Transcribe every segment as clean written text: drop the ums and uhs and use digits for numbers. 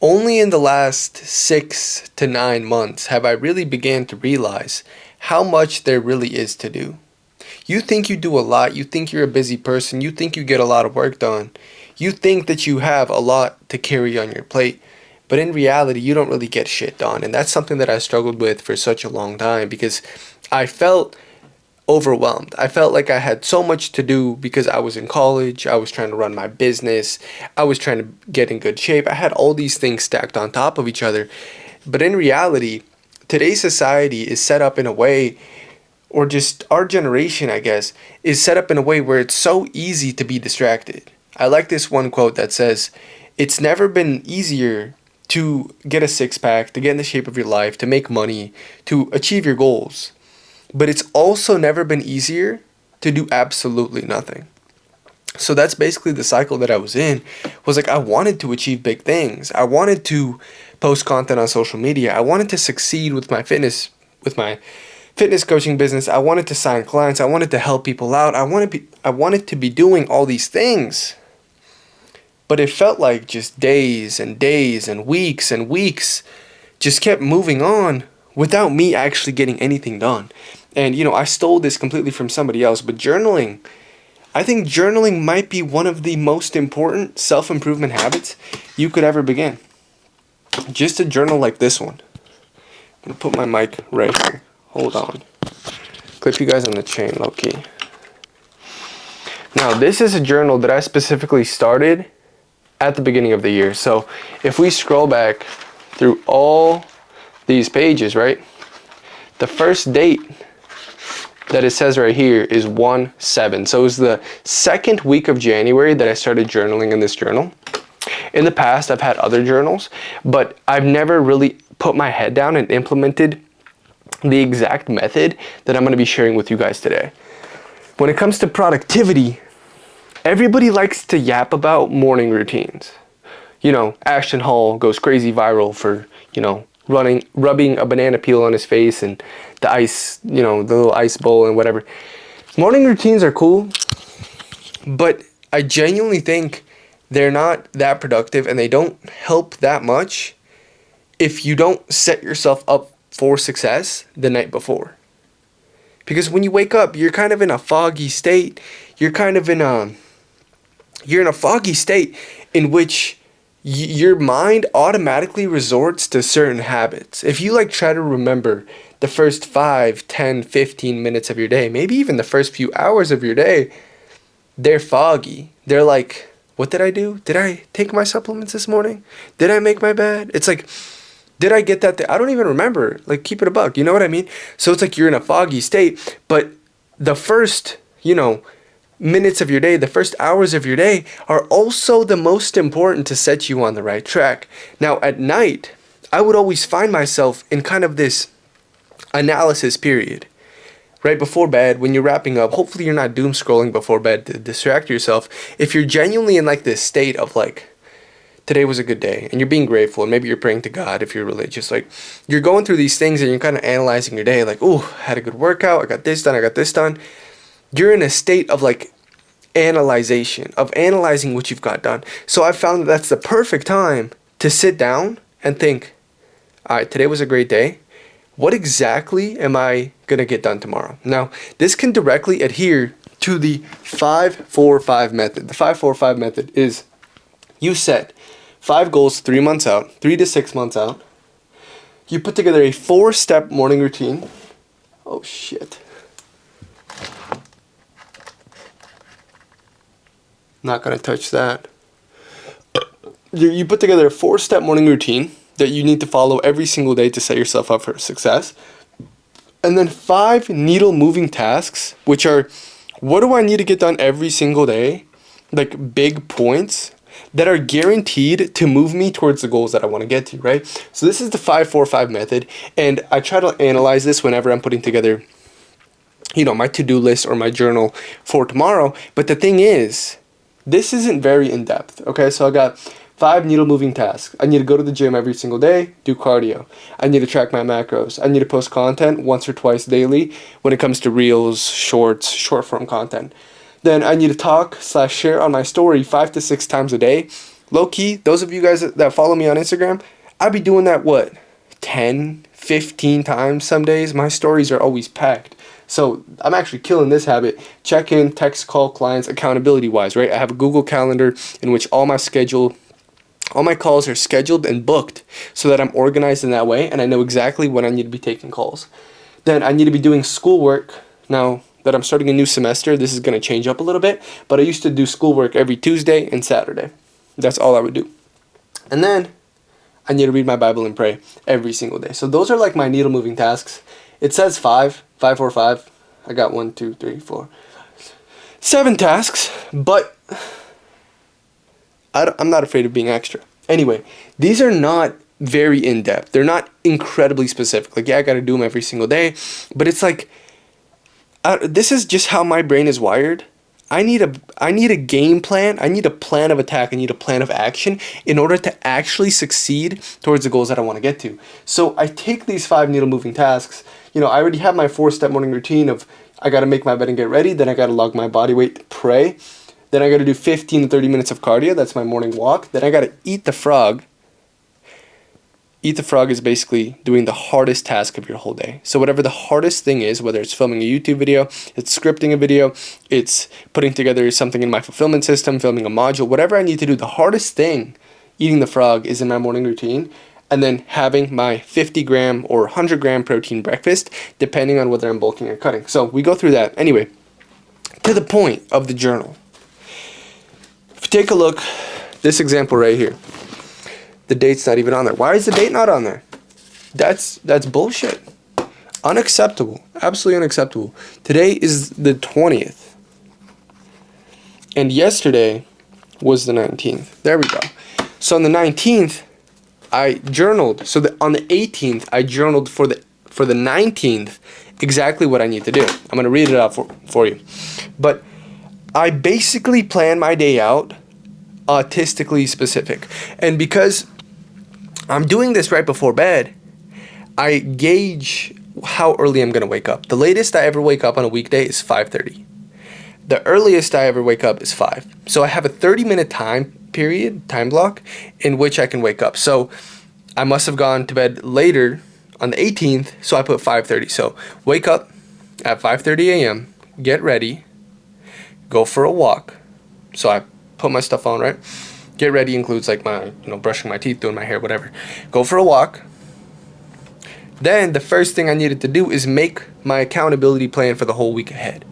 Only in the last 6 to 9 months have I really began to realize how much there really is to do. You think you do a lot, you think you're a busy person, you think you get a lot of work done, you think that you have a lot to carry on your plate, but in reality, you don't really get shit done. And that's something that I struggled with for such a long time because I felt overwhelmed. I felt like I had so much to do because I was in college, I was trying to run my business, I was trying to get in good shape. I had all these things stacked on top of each other. But in reality, today's society is set up in a way, or just our generation, I guess, is set up in a way where it's so easy to be distracted. I like this one quote that says, "It's never been easier to get a six pack, to get in the shape of your life, to make money, to achieve your goals. But it's also never been easier to do absolutely nothing." So that's basically the cycle that I was in. Was like I wanted to achieve big things. I wanted to post content on social media. I wanted to succeed with my fitness coaching business. I wanted to sign clients. I wanted to help people out. I wanted to be doing all these things. But it felt like just days and days and weeks just kept moving on without me actually getting anything done. And I stole this completely from somebody else, but journaling, I think journaling might be one of the most important self-improvement habits you could ever begin. Just a journal like this one. I'm gonna put my mic right here. Hold on. Clip you guys on the chain, low key. Now, this is a journal that I specifically started at the beginning of the year. So if we scroll back through all these pages, right? The first date that it says right here is 1/7. So it was the second week of January that I started journaling in this journal. In the past, I've had other journals, but I've never really put my head down and implemented the exact method that I'm going to be sharing with you guys today. When it comes to productivity, everybody likes to yap about morning routines. Ashton Hall goes crazy viral for, rubbing a banana peel on his face and the ice, the little ice bowl and whatever. Morning routines are cool, but I genuinely think they're not that productive and they don't help that much if you don't set yourself up for success the night before. Because when you wake up, you're kind of in a foggy state. You're in a foggy state in which your mind automatically resorts to certain habits. If you try to remember the first 5, 10, 15 minutes of your day, maybe even the first few hours of your day, they're foggy. They're like, what did I do? Did I take my supplements this morning? Did I make my bed? It's like, did I get that? I don't even remember. Keep it a buck. You know what I mean? So it's like you're in a foggy state, but the first, minutes of your day, the first hours of your day are also the most important to set you on the right track. Now, at night, I would always find myself in kind of this analysis period. Right before bed, when you're wrapping up, hopefully you're not doom scrolling before bed to distract yourself. If you're genuinely in this state of today was a good day and you're being grateful and maybe you're praying to God if you're religious, you're going through these things and you're kind of analyzing your day, had a good workout, I got this done. You're in a state of analyzation, of analyzing what you've got done. So I found that that's the perfect time to sit down and think, all right, today was a great day. What exactly am I going to get done tomorrow? Now, this can directly adhere to the 5-4-5 method. The 5-4-5 method is you set 5 goals 3 months out, 3 to 6 months out. You put together a 4-step morning routine. Oh, shit. Not going to touch that. You put together a 4-step morning routine that you need to follow every single day to set yourself up for success. And then 5 needle moving tasks, which are, what do I need to get done every single day? Big points that are guaranteed to move me towards the goals that I want to get to, right? So this is the 5-4-5 method. And I try to analyze this whenever I'm putting together, my to-do list or my journal for tomorrow. But the thing is, this isn't very in-depth, okay? So I got 5 needle moving tasks. I need to go to the gym every single day, do cardio. I need to track my macros. I need to post content once or twice daily when it comes to reels, shorts, short form content. Then I need to talk/share on my story 5 to 6 times a day Low key, those of you guys that follow me on Instagram, I'd be doing that, what, 10, 15 times some days? My stories are always packed. So I'm actually killing this habit. Check in, text, call clients, accountability wise, right? I have a Google Calendar in which all my calls are scheduled and booked so that I'm organized in that way and I know exactly when I need to be taking calls. Then I need to be doing schoolwork. Now that I'm starting a new semester, this is going to change up a little bit, but I used to do schoolwork every Tuesday and Saturday. That's all I would do. And then I need to read my Bible and pray every single day. So those are like my needle moving tasks. It says 5, 5, 4, 5. I got 1, 2, 3, 4, 7 tasks, but I'm not afraid of being extra. Anyway, these are not very in-depth. They're not incredibly specific. Like, yeah, I got to do them every single day, but it's like, this is just how my brain is wired. I need a game plan. I need a plan of attack. I need a plan of action in order to actually succeed towards the goals that I want to get to. So I take these 5 needle moving tasks. I already have my 4-step morning routine of I got to make my bed and get ready. Then I got to log my body weight, pray. Then I got to do 15 to 30 minutes of cardio. That's my morning walk. Then I got to eat the frog. Eat the frog is basically doing the hardest task of your whole day. So whatever the hardest thing is, whether it's filming a YouTube video, it's scripting a video, it's putting together something in my fulfillment system, filming a module, whatever I need to do, the hardest thing, eating the frog, is in my morning routine. And then having my 50 gram or 100 gram protein breakfast, depending on whether I'm bulking or cutting. So we go through that. Anyway, to the point of the journal. If you take a look, this example right here. The date's not even on there. Why is the date not on there? That's bullshit. Unacceptable. Absolutely unacceptable. Today is the 20th. And yesterday was the 19th. There we go. So on the 19th, I journaled. So on the 18th, I journaled for the 19th exactly what I need to do. I'm going to read it out for you. But I basically plan my day out autistically specific. And because I'm doing this right before bed, I gauge how early I'm going to wake up. The latest I ever wake up on a weekday is 5:30. The earliest I ever wake up is 5. So I have a 30-minute time block, in which I can wake up. So I must have gone to bed later on the 18th, so I put 5:30. So wake up at 5:30 a.m., get ready, go for a walk. So I put my stuff on, right? Get ready includes like my, brushing my teeth, doing my hair, whatever. Go for a walk. Then the first thing I needed to do is make my accountability plan for the whole week ahead,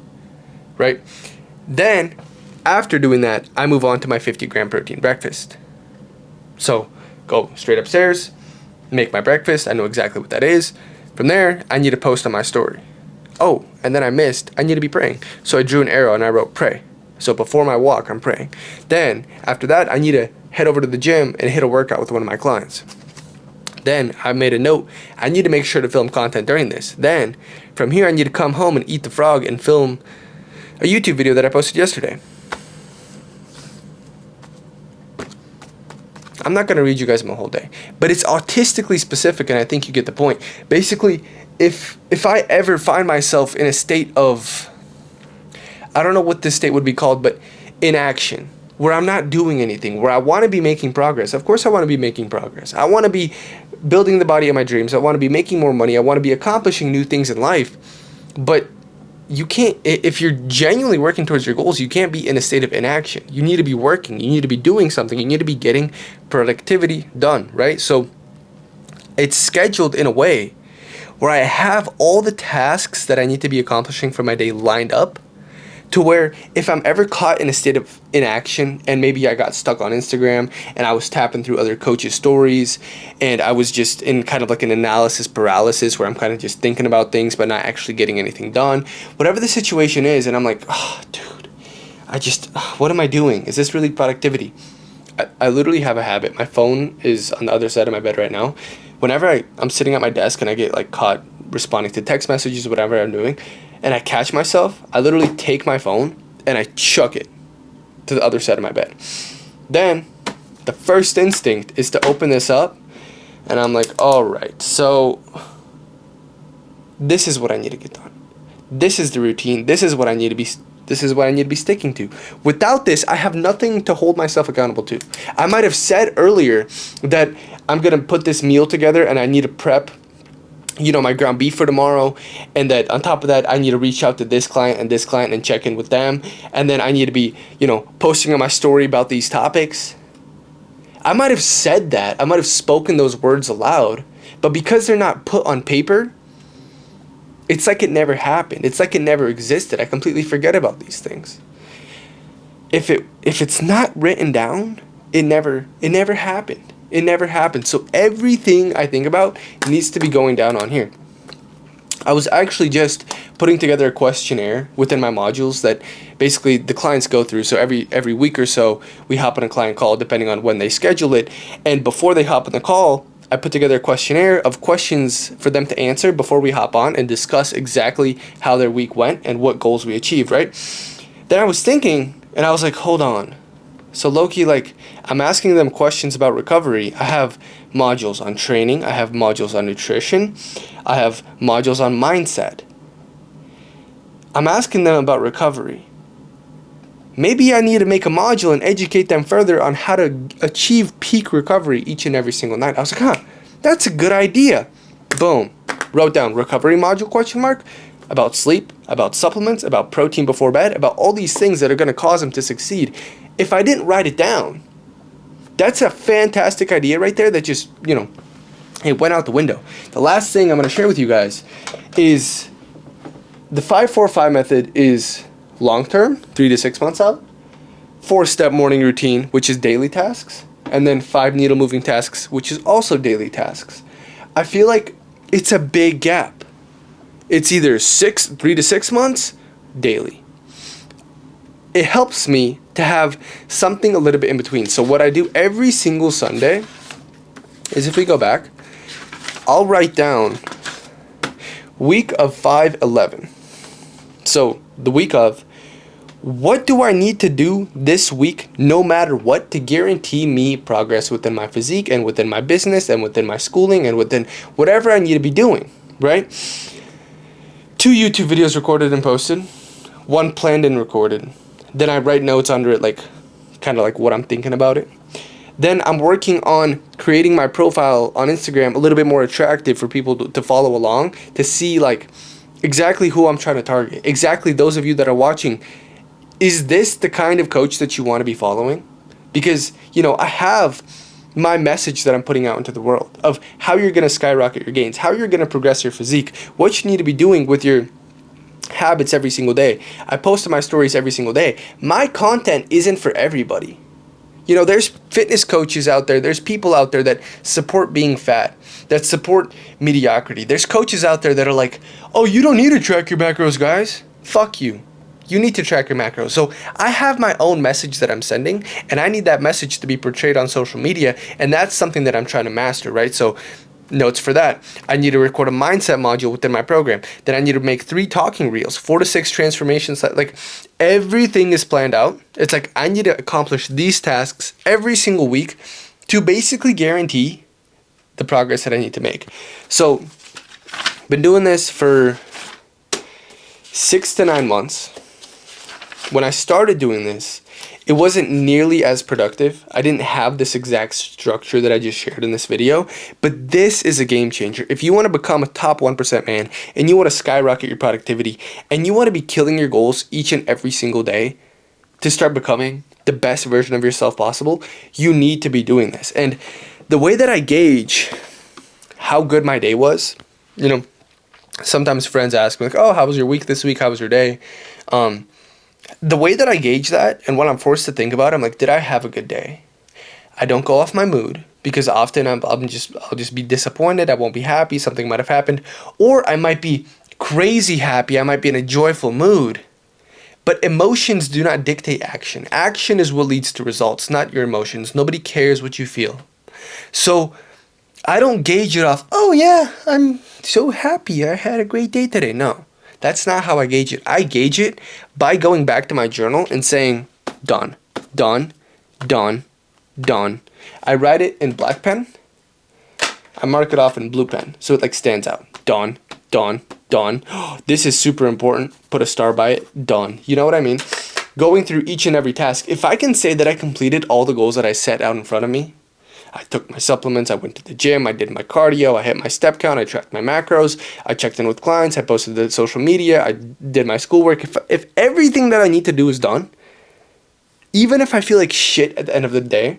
right? Then after doing that, I move on to my 50 gram protein breakfast. So go straight upstairs, make my breakfast. I know exactly what that is. From there, I need to post on my story. Oh, and then I need to be praying. So I drew an arrow and I wrote pray. So before my walk, I'm praying. Then, after that, I need to head over to the gym and hit a workout with one of my clients. Then, I made a note. I need to make sure to film content during this. Then, from here, I need to come home and eat the frog and film a YouTube video that I posted yesterday. I'm not going to read you guys my whole day. But it's autistically specific, and I think you get the point. Basically, if I ever find myself in a state of, I don't know what this state would be called, but inaction, where I'm not doing anything, where I want to be making progress. Of course I want to be making progress. I want to be building the body of my dreams. I want to be making more money. I want to be accomplishing new things in life. But you can't, if you're genuinely working towards your goals, you can't be in a state of inaction. You need to be working. You need to be doing something. You need to be getting productivity done, right? So it's scheduled in a way where I have all the tasks that I need to be accomplishing for my day lined up, to where if I'm ever caught in a state of inaction and maybe I got stuck on Instagram and I was tapping through other coaches' stories and I was just in kind of like an analysis paralysis where I'm kind of just thinking about things but not actually getting anything done, whatever the situation is, and I'm like, oh, dude, what am I doing? Is this really productivity? I literally have a habit. My phone is on the other side of my bed right now. Whenever I'm sitting at my desk and I get like caught responding to text messages, whatever I'm doing, and I catch myself, I literally take my phone and I chuck it to the other side of my bed. Then the first instinct is to open this up and I'm like, all right, so this is what I need to get done. This is the routine. This is what I need to be This is what I need to be sticking to. Without this, I have nothing to hold myself accountable to. I might have said earlier that I'm going to put this meal together and I need to prep, my ground beef for tomorrow, and that on top of that, I need to reach out to this client and check in with them, and then I need to be, posting on my story about these topics. I might have said that. I might have spoken those words aloud, but because they're not put on paper, it's like it never happened. It's like it never existed. I completely forget about these things. If it's not written down, it never happened. It never happened. So everything I think about needs to be going down on here. I was actually just putting together a questionnaire within my modules that basically the clients go through. So every week or so, we hop on a client call depending on when they schedule it. And before they hop on the call, I put together a questionnaire of questions for them to answer before we hop on and discuss exactly how their week went and what goals we achieved, right? Then I was thinking, and I was like, hold on. So low-key, I'm asking them questions about recovery. I have modules on training. I have modules on nutrition. I have modules on mindset. I'm asking them about recovery. Maybe I need to make a module and educate them further on how to achieve peak recovery each and every single night. I was like, that's a good idea. Boom. Wrote down recovery module ? About sleep, about supplements, about protein before bed, about all these things that are going to cause them to succeed. If I didn't write it down, that's a fantastic idea right there that just, it went out the window. The last thing I'm going to share with you guys is the 5-4-5 method is long-term, 3 to 6 months out, 4-step morning routine, which is daily tasks, and then 5 needle moving tasks, which is also daily tasks. I feel like it's a big gap. It's either 3 to 6 months daily. It helps me to have something a little bit in between. So what I do every single Sunday is, if we go back, I'll write down week of 5-11. So the week of, what do I need to do this week, no matter what, to guarantee me progress within my physique and within my business and within my schooling and within whatever I need to be doing, right? 2 YouTube videos recorded and posted, 1 planned and recorded. Then I write notes under it, kind of what I'm thinking about it. Then I'm working on creating my profile on Instagram a little bit more attractive for people to follow along, to see exactly who I'm trying to target. Exactly those of you that are watching. Is this the kind of coach that you want to be following? Because, I have my message that I'm putting out into the world of how you're going to skyrocket your gains, how you're going to progress your physique, what you need to be doing with your habits every single day. I post my stories every single day. My content isn't for everybody. There's fitness coaches out there. There's people out there that support being fat, that support mediocrity. There's coaches out there that are like, oh, you don't need to track your macros, guys. Fuck you. You need to track your macros. So I have my own message that I'm sending, and I need that message to be portrayed on social media, and that's something that I'm trying to master, right? So notes for that. I need to record a mindset module within my program. Then I need to make 3 talking reels, 4 to 6 transformations. Everything is planned out. It's I need to accomplish these tasks every single week to basically guarantee the progress that I need to make. So, been doing this for 6 to 9 months. When I started doing this, it wasn't nearly as productive. I didn't have this exact structure that I just shared in this video, but this is a game changer. If you want to become a top 1% man and you want to skyrocket your productivity and you want to be killing your goals each and every single day to start becoming the best version of yourself possible, you need to be doing this. And the way that I gauge how good my day was, sometimes friends ask me oh, how was your week this week? How was your day? The way that I gauge that, and when I'm forced to think about it, I'm did I have a good day? I don't go off my mood, because often I'll just be disappointed. I won't be happy. Something might have happened, or I might be crazy happy. I might be in a joyful mood. But emotions do not dictate action. Action is what leads to results, not your emotions. Nobody cares what you feel. So I don't gauge it off, oh yeah, I'm so happy. I had a great day today. No. That's not how I gauge it. I gauge it by going back to my journal and saying, done, done, done, done. I write it in black pen. I mark it off in blue pen so it stands out. Done, done, Done. This is super important. Put a star by it. Done. You know what I mean? Going through each and every task. If I can say that I completed all the goals that I set out in front of me, I took my supplements, I went to the gym, I did my cardio, I hit my step count, I tracked my macros, I checked in with clients, I posted to social media, I did my schoolwork. If everything that I need to do is done, even if I feel like shit at the end of the day,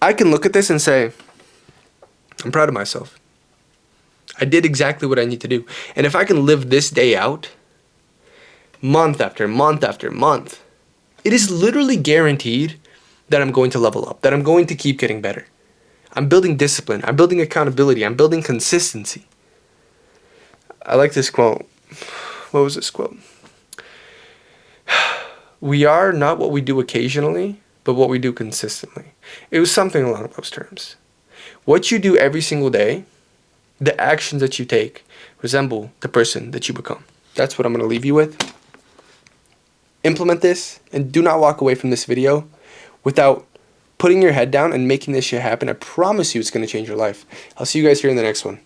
I can look at this and say, I'm proud of myself. I did exactly what I need to do. And if I can live this day out, month after month after month, it is literally guaranteed that I'm going to level up, that I'm going to keep getting better. I'm building discipline. I'm building accountability. I'm building consistency. I like this quote. What was this quote? We are not what we do occasionally, but what we do consistently. It was something along those terms. What you do every single day, the actions that you take, resemble the person that you become. That's what I'm going to leave you with. Implement this, and do not walk away from this video without putting your head down and making this shit happen. I promise you it's going to change your life. I'll see you guys here in the next one.